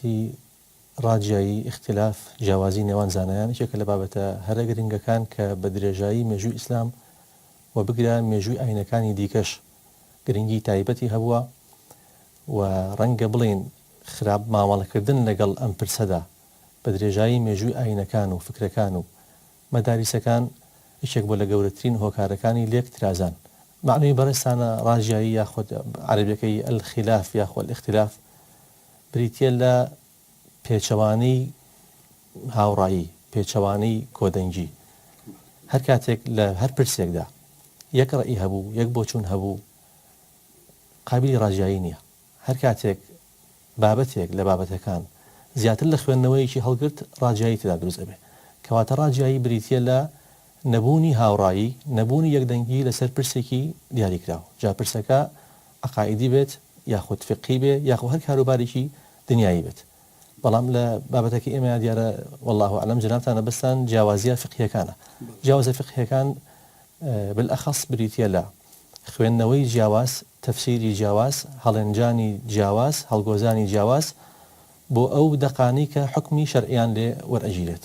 باسی ڕاجایی اختلاف جیاوازی نێوان زانایان یەکێکە لە بابەتە هەرە گرنگەکان کە بە درێژایی مێژووی ئیسلام و بگرە مێژووی ئاینەکانی دیکەش گرنگی تایبەتی هەبووە و ڕەنگە بڵێن خراپ مامەڵەکردن لەگەڵ ئەم پرسەدا بە درێژایی مێژووی ئاینەکان و فکرەکان و مەداریسەکان یەکێک بۆ لە گەورەترین هۆکارەکانی لێک ترازان. معنوی بەڕێستانە ڕاجایی یاخود عەرەبیەکەی الخلاف یاخود الاختلاف بریتیە لە پێچەوانەی هاوڕایی، پێچەوانەی کۆدەنگی. هەر کاتێک لە هەر پرسێکدا یەک ڕەئی هەبوو، یەک بۆچوون هەبوو، قابلی ڕاجایی نییە. هەر کاتێک بابەتێک لە بابەتەکان زیاتر لە خوێندنەوەیەکی هەڵگرت ڕاجایی تێدا دروست دەبێت. کەواتە ڕاجایی بریتیە لە نەبوونی هاوڕایی، نەبوونی یەکدەنگی لەسەر پرسێکی دیاریکراوە. جا پرسەکە عەقائیدی بێت یاخود فقهی بێت یاخود هەر کاروبارێکی دنیایی بێت. بەڵام لە بابەتەکە ئێمە دیارە والله ئەعلەم جنابتانە بەستان جیاوازیە فقهیەکانە. جیاوازە فقهیەکان بالأخص بریتیە لە خوێندنەوەی جیاواز، تەفسیری جیاواز، هەڵێنجانی جیاواز، هەڵگۆزانی جیاواز بۆ ئەو دەقانی کە حکمی شەرعیان لێ وەرئەگیرێت.